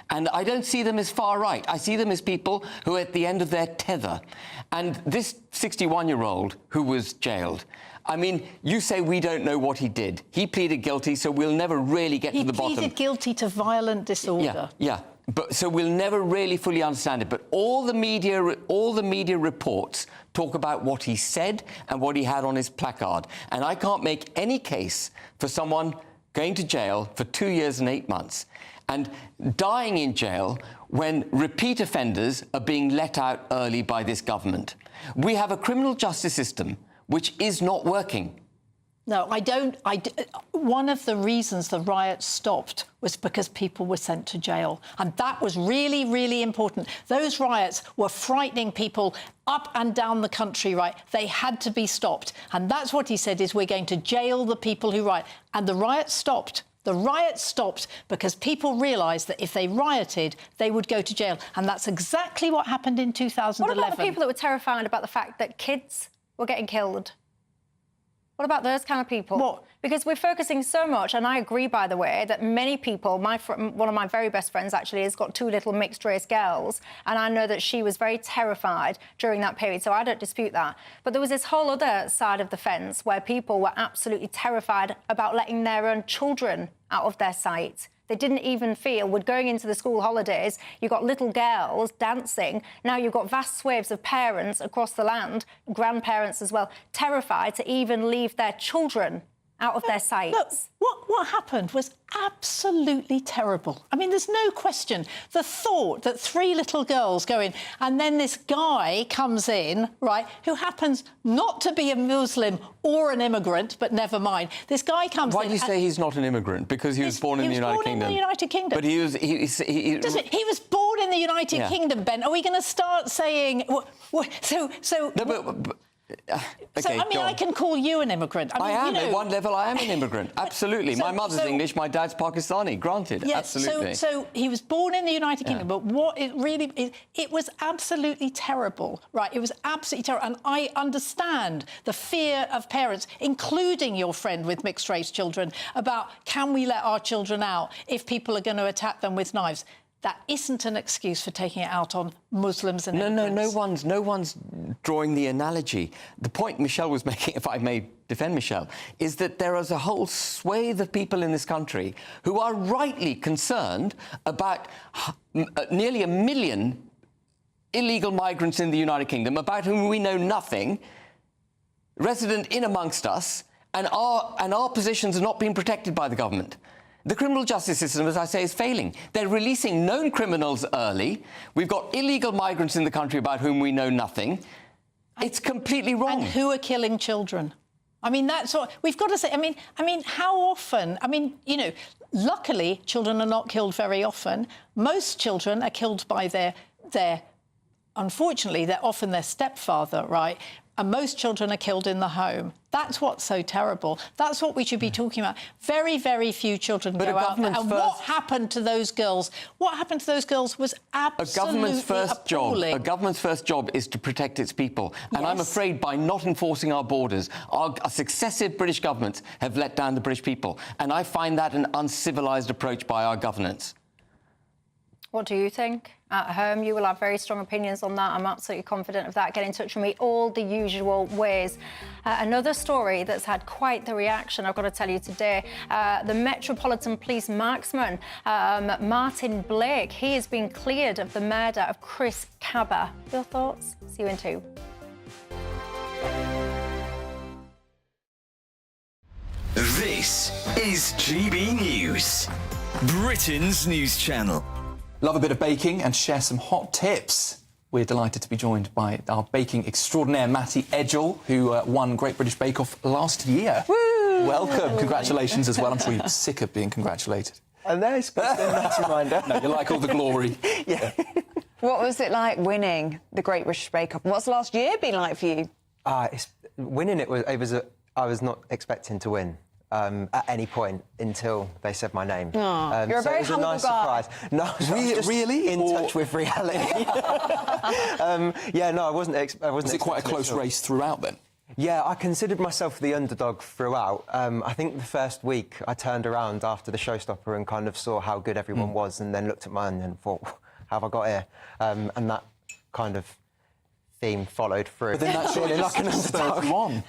And I don't see them as far right. I see them as people who are at the end of their tether. And this 61-year-old who was jailed, I mean, you say we don't know what he did. He pleaded guilty, so we'll never really get to the bottom. He pleaded guilty to violent disorder. Yeah. But so we'll never really fully understand it. But all the media reports talk about what he said and what he had on his placard. And I can't make any case for someone going to jail for 2 years and 8 months and dying in jail when repeat offenders are being let out early by this government. We have a criminal justice system which is not working. No, I don't. One of the reasons the riots stopped was because people were sent to jail. And that was really, really important. Those riots were frightening people up and down the country, right? They had to be stopped. And that's what he said, is we're going to jail the people who riot. And the riots stopped. The riots stopped because people realised that if they rioted, they would go to jail. And that's exactly what happened in 2011. What about the people that were terrified about the fact that kids were getting killed? What about those kind of people? What? Because we're focusing so much, and I agree, by the way, that many people... one of my very best friends, actually, has got 2 little mixed-race girls, and I know that she was very terrified during that period, so I don't dispute that. But there was this whole other side of the fence where people were absolutely terrified about letting their own children out of their sight. They didn't even feel, we're going into the school holidays, you've got little girls dancing, now you've got vast swathes of parents across the land, grandparents as well, terrified to even leave their children out of their sights. Look, what happened was absolutely terrible. I mean, there's no question. The thought that 3 little girls go in and then this guy comes in, right, who happens not to be a Muslim or an immigrant, but never mind. This guy comes in... Why do you say he's not an immigrant? Because he was born in the United Kingdom. He was born in the United Kingdom. But he was born in the United Kingdom, Ben. Are we going to start saying... No, but Okay, so, I can call you an immigrant. I am. At one level, I am an immigrant. Absolutely. My mother's English, my dad's Pakistani. Granted. Yeah, absolutely. So he was born in the United Kingdom, but what it really is, it was absolutely terrible, right? It was absolutely terrible. And I understand the fear of parents, including your friend with mixed-race children, about can we let our children out if people are going to attack them with knives? That isn't an excuse for taking it out on Muslims and immigrants. No one's drawing the analogy. The point Michelle was making, if I may defend Michelle, is that there is a whole swathe of people in this country who are rightly concerned about nearly 1 million illegal migrants in the United Kingdom, about whom we know nothing, resident in amongst us, and our positions are not being protected by the government. The criminal justice system, as I say, is failing. They're releasing known criminals early. We've got illegal migrants in the country about whom we know nothing. It's completely wrong. And who are killing children? I mean, that's what we've got to say. I mean, how often? I mean, you know, luckily, children are not killed very often. Most children are killed by unfortunately, they're often their stepfather, right? And most children are killed in the home. That's what's so terrible. That's what we should be talking about. Very, very few children go out there. And what happened to those girls? What happened to those girls was absolutely appalling. A government's first job is to protect its people. And I'm afraid by not enforcing our borders, our successive British governments have let down the British people. And I find that an uncivilised approach by our governance. What do you think? At home, you will have very strong opinions on that. I'm absolutely confident of that. Get in touch with me all the usual ways. Another story that's had quite the reaction, I've got to tell you today, the Metropolitan Police marksman, Martin Blake, he has been cleared of the murder of Chris Kaba. Your thoughts? See you in 2. This is GB News, Britain's news channel. Love a bit of baking and share some hot tips. We're delighted to be joined by our baking extraordinaire, Matty Edgell, who won Great British Bake Off last year. Woo! Welcome. Congratulations as well. I'm sure you're sick of being congratulated. I know, it's a nice reminder. No, you like all the glory. Yeah. What was it like winning the Great British Bake Off? What's last year been like for you? Winning it was I was not expecting to win. At any point until they said my name. You're a very humble nice guy. Surprise. No, I was just really in touch with reality. Yeah, no, I wasn't. Was it quite a close race throughout then? Yeah, I considered myself the underdog throughout. I think the first week I turned around after the showstopper and kind of saw how good everyone was, and then looked at mine and thought, how have I got here? And that kind of theme followed through. But then that's surely like an underdog.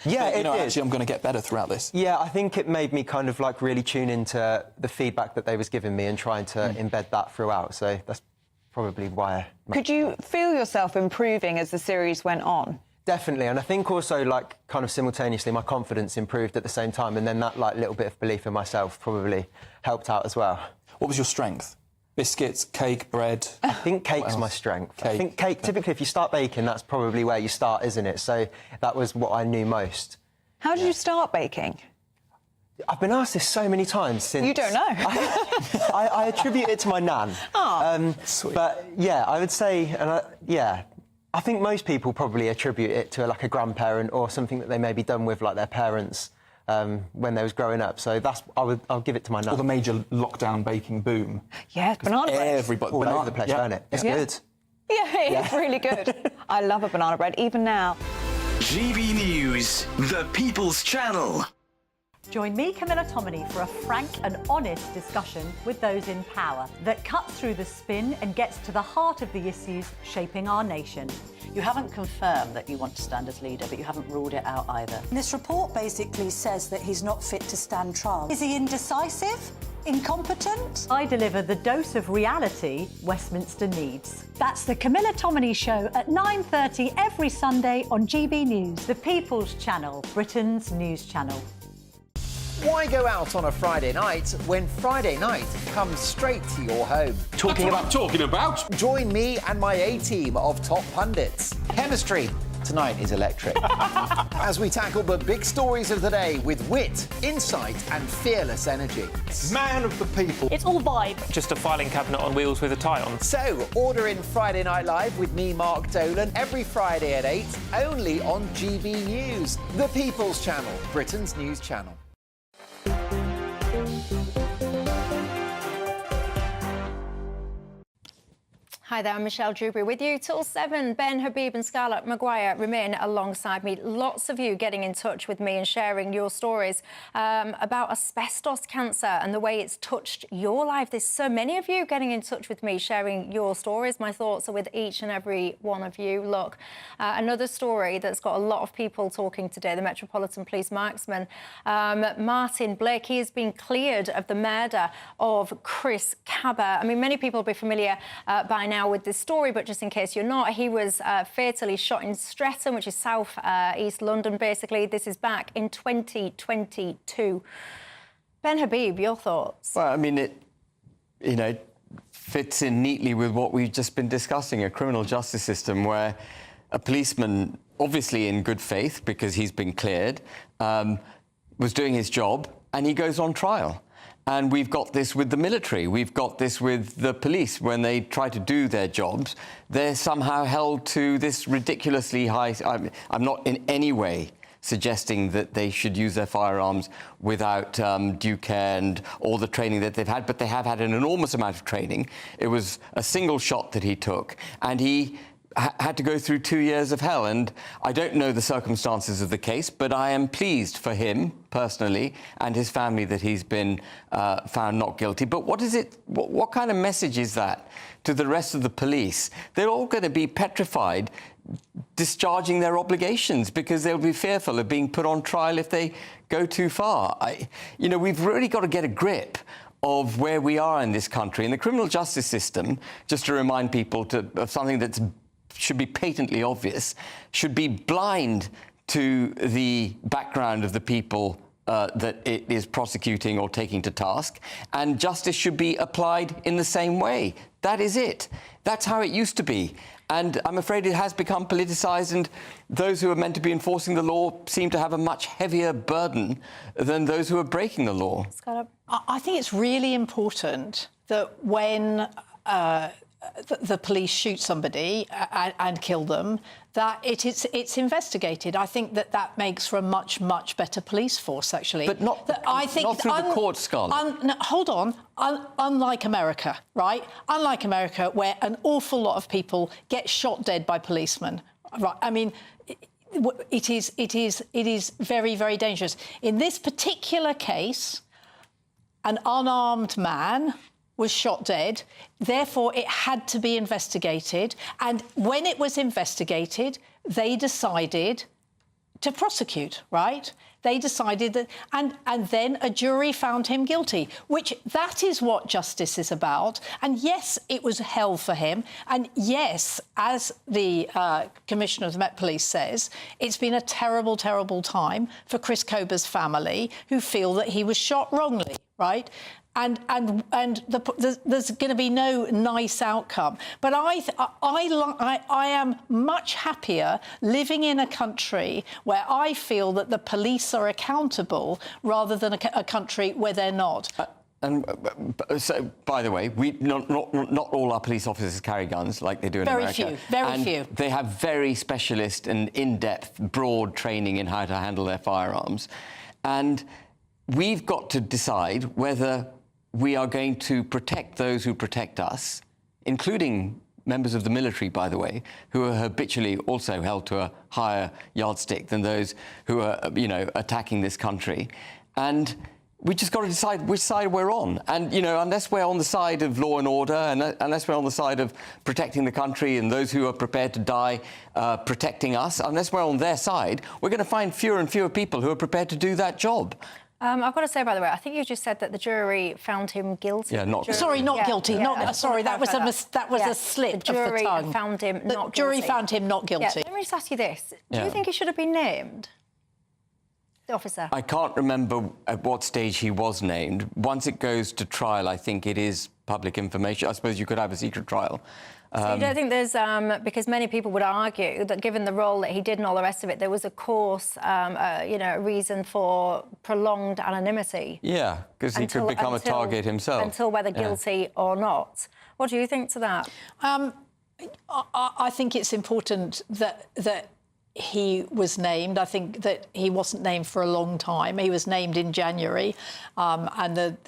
Yeah, but, it did. Actually, I'm going to get better throughout this. Yeah, I think it made me kind of like really tune into the feedback that they was giving me and trying to embed that throughout. So that's probably why. Could you feel yourself improving as the series went on? Definitely, and I think also like kind of simultaneously my confidence improved at the same time, and then that like little bit of belief in myself probably helped out as well. What was your strength? Biscuits, cake, bread? I think cake's my strength. I think cake, typically if you start baking, that's probably where you start, isn't it? So that was what I knew most. How did you start baking? I've been asked this so many times since... You don't know. I attribute it to my nan. Sweet. But yeah, I would say, I think most people probably attribute it to like a grandparent or something that they maybe done with like their parents when they was growing up. So I'll give it to my nan. Or the major lockdown baking boom. Yeah, banana bread. Everybody, all over the place, don't it? It's good. Yeah, it's really good. I love a banana bread, even now. GB News, the People's Channel. Join me, Camilla Tominey, for a frank and honest discussion with those in power that cuts through the spin and gets to the heart of the issues shaping our nation. You haven't confirmed that you want to stand as leader, but you haven't ruled it out either. This report basically says that he's not fit to stand trial. Is he indecisive? Incompetent? I deliver the dose of reality Westminster needs. That's the Camilla Tominey Show at 9:30 every Sunday on GB News. The People's Channel, Britain's news channel. Why go out on a Friday night when Friday night comes straight to your home? Talking about. Join me and my A-team of top pundits. Chemistry, Tonight is electric. As we tackle the big stories of the day with wit, insight and fearless energy. Man of the people. It's all vibe. Just a filing cabinet on wheels with a tie on. So, order in Friday Night Live with me, Mark Dolan, every Friday at 8, only on GB News, the People's Channel, Britain's news channel. Hi there, I'm Michelle Dewberry with you till 7. Ben Habib and Scarlett Maguire remain alongside me. Lots of you getting in touch with me and sharing your stories about asbestos cancer and the way it's touched your life. There's so many of you getting in touch with me, sharing your stories. My thoughts are with each and every one of you. Look, another story that's got a lot of people talking today, the Metropolitan Police marksman, Martin Blake. He has been cleared of the murder of Chris Kaba. I mean, many people will be familiar by now with this story, but just in case you're not, he was fatally shot in Streatham, which is south east London, basically. This is back in 2022. Ben Habib, your thoughts? Well, I mean, it fits in neatly with what we've just been discussing, a criminal justice system where a policeman, obviously in good faith because he's been cleared, was doing his job and he goes on trial. And we've got this with the military. We've got this with the police. When they try to do their jobs, they're somehow held to this ridiculously high... I'm not in any way suggesting that they should use their firearms without due care and all the training that they've had, but they have had an enormous amount of training. It was a single shot that he took, and he had to go through 2 years of hell. And I don't know the circumstances of the case, but I am pleased for him personally and his family that he's been found not guilty. But what kind of message is that to the rest of the police? They're all going to be petrified discharging their obligations because they'll be fearful of being put on trial if they go too far. We've really got to get a grip of where we are in this country. And the criminal justice system, just to remind people of something that should be patently obvious, should be blind to the background of the people that it is prosecuting or taking to task, and justice should be applied in the same way. That is it. That's how it used to be. And I'm afraid it has become politicised, and those who are meant to be enforcing the law seem to have a much heavier burden than those who are breaking the law. I think it's really important that when the police shoot somebody and kill them, that it's investigated. I think that makes for a much, much better police force, actually. But not through the courts, Scarlett. No, hold on. Unlike America, right? Unlike America, where an awful lot of people get shot dead by policemen, right? I mean, it is very, very dangerous. In this particular case, an unarmed man was shot dead. Therefore, it had to be investigated. And when it was investigated, they decided to prosecute, right? They decided that... And then a jury found him guilty, which that is what justice is about. And yes, it was hell for him. And yes, as the Commissioner of the Met Police says, it's been a terrible, terrible time for Chris Kaba's family, who feel that he was shot wrongly, right? And there's going to be no nice outcome. But I am much happier living in a country where I feel that the police are accountable rather than a country where they're not. So, by the way, not all our police officers carry guns like they do in America. Very few. They have very specialist and in-depth, broad training in how to handle their firearms. And we've got to decide whether we are going to protect those who protect us, including members of the military, by the way, who are habitually also held to a higher yardstick than those who are, attacking this country. And we just got to decide which side we're on. And, unless we're on the side of law and order, and unless we're on the side of protecting the country and those who are prepared to die protecting us, unless we're on their side, we're going to find fewer and fewer people who are prepared to do that job. I've got to say, by the way, I think you just said that the jury found him guilty. Yeah, not sorry, not guilty. Sorry, that was a slip of the tongue. The jury found him not guilty. The jury found him not guilty. Yeah, let me just ask you this: do you think he should have been named, the officer? I can't remember at what stage he was named. Once it goes to trial, I think it is public information. I suppose you could have a secret trial. So you don't think there's, because many people would argue that given the role that he did and all the rest of it, there was, of course, a reason for prolonged anonymity. Yeah, because he could become a target himself. Until whether guilty or not. What do you think to that? I think it's important that he was named. I think that he wasn't named for a long time. He was named in January, and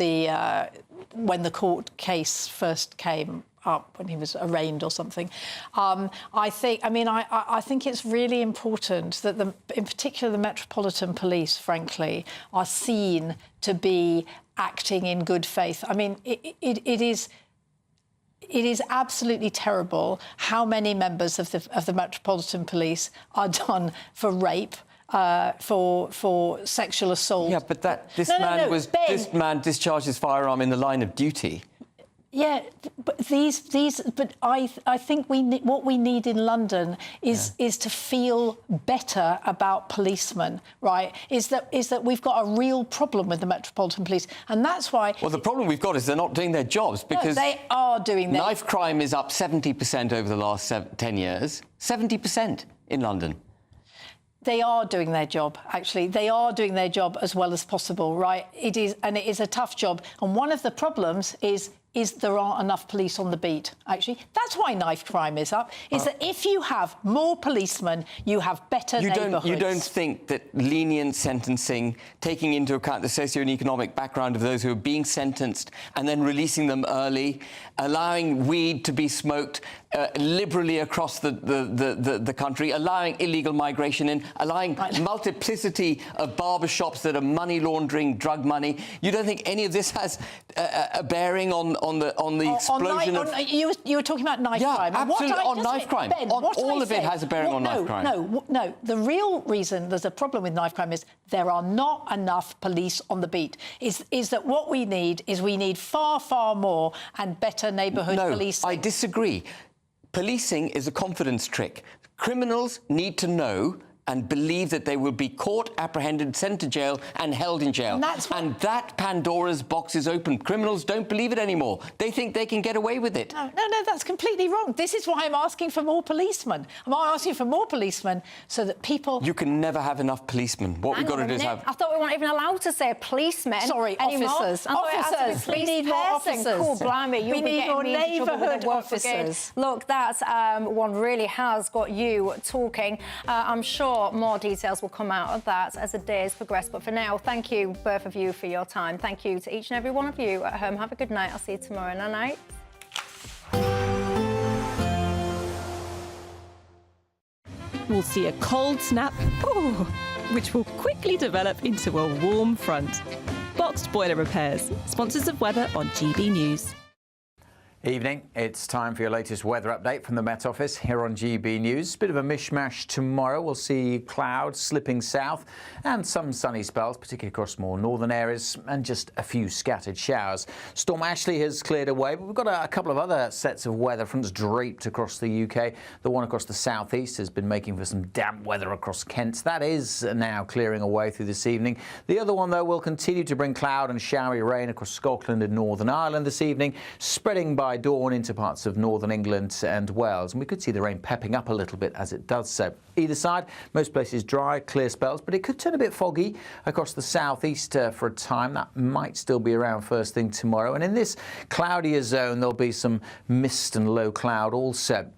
when the court case first came up, when he was arraigned or something. I think it's really important that, in particular, the Metropolitan Police, frankly, are seen to be acting in good faith. I mean, it is absolutely terrible how many members of the Metropolitan Police are done for rape, for sexual assault. Yeah, but this man discharged his firearm in the line of duty. Yeah, but I think what we need in London is to feel better about policemen, right? Is that we've got a real problem with the Metropolitan Police, and that's why. Well, the problem we've got is they're not doing their jobs because they are doing their. Knife crime is up 70% over the last 10 years. 70% in London. They are doing their job, actually. They are doing their job as well as possible, right? It is a tough job. And one of the problems is there aren't enough police on the beat, actually. That's why knife crime is up, is that if you have more policemen, you have better neighbourhoods. You don't think that lenient sentencing, taking into account the socio and economic background of those who are being sentenced and then releasing them early, allowing weed to be smoked liberally across the country, allowing illegal migration in, allowing multiplicity of barbershops that are money laundering drug money. You don't think any of this has a bearing on the explosion of... You were talking about knife crime. Yeah, absolutely, on knife crime. All of it has a bearing on knife crime. No. The real reason there's a problem with knife crime is there are not enough police on the beat. Is that what we need far, far more and better neighbourhood policing. No, I disagree. Policing is a confidence trick. Criminals need to know and believe that they will be caught, apprehended, sent to jail and held in jail. And that Pandora's box is open. Criminals don't believe it anymore. They think they can get away with it. No, that's completely wrong. This is why I'm asking for more policemen. I'm asking for more policemen so that people... You can never have enough policemen. What we've got to do is have... I thought we weren't even allowed to say policemen. Sorry, anymore. Officers. Officers. We need more officers. Cool, blimey. We need more neighbourhood officers. Look, that one really has got you talking. I'm sure more details will come out of that as the days progress. But for now, thank you, both of you, for your time. Thank you to each and every one of you at home. Have a good night. I'll see you tomorrow night. We'll see a cold snap, which will quickly develop into a warm front. Boxed Boiler Repairs, sponsors of weather on GB News. Evening, it's time for your latest weather update from the Met Office here on GB News. Bit of a mishmash tomorrow. We'll see clouds slipping south and some sunny spells, particularly across more northern areas, and just a few scattered showers. Storm Ashley has cleared away, but we've got a couple of other sets of weather fronts draped across the UK. The one across the southeast has been making for some damp weather across Kent. That is now clearing away through this evening. The other one, though, will continue to bring cloud and showery rain across Scotland and Northern Ireland this evening, spreading by dawn into parts of northern England and Wales, and we could see the rain pepping up a little bit as it does so. Either side, most places dry, clear spells, but it could turn a bit foggy across the southeast for a time. That might still be around first thing tomorrow, and in this cloudier zone there'll be some mist and low cloud also.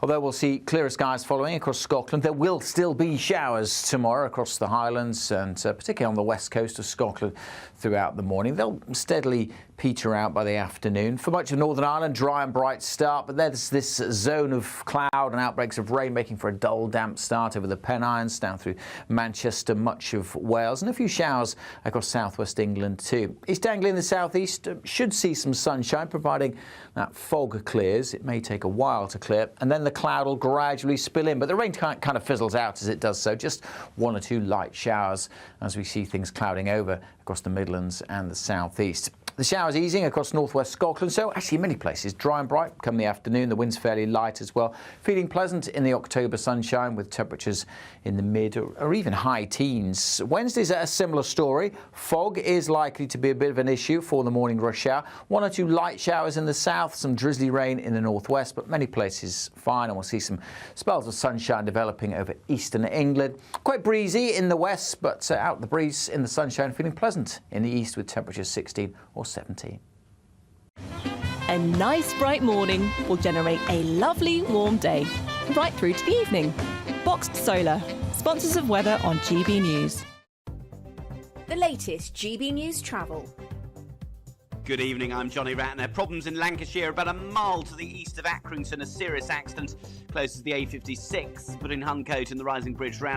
Although we'll see clearer skies following across Scotland, there will still be showers tomorrow across the Highlands and particularly on the west coast of Scotland throughout the morning. They'll steadily peter out by the afternoon. For much of Northern Ireland, dry and bright start, but there's this zone of cloud and outbreaks of rain making for a dull, damp start over the Pennines, down through Manchester, much of Wales, and a few showers across southwest England too. East Anglia in the southeast should see some sunshine, providing that fog clears. It may take a while to clear, and then the cloud will gradually spill in, but the rain kind of fizzles out as it does so. Just one or two light showers as we see things clouding over across the Midlands and the southeast. The showers easing across northwest Scotland, so actually many places dry and bright come the afternoon. The wind's fairly light as well. Feeling pleasant in the October sunshine with temperatures in the mid or even high teens. Wednesday's a similar story. Fog is likely to be a bit of an issue for the morning rush hour. 1 or 2 light showers in the south, some drizzly rain in the northwest, but many places fine, and we'll see some spells of sunshine developing over eastern England. Quite breezy in the west, but out the breeze in the sunshine, feeling pleasant in the east with temperatures 16 or 17. A nice bright morning will generate a lovely warm day, right through to the evening. Boxed Solar, sponsors of weather on GB News. The latest GB News travel. Good evening, I'm Johnny Ratner. Problems in Lancashire, about a mile to the east of Accrington. A serious accident close to the A56 between Huncote and the Rising Bridge roundabout.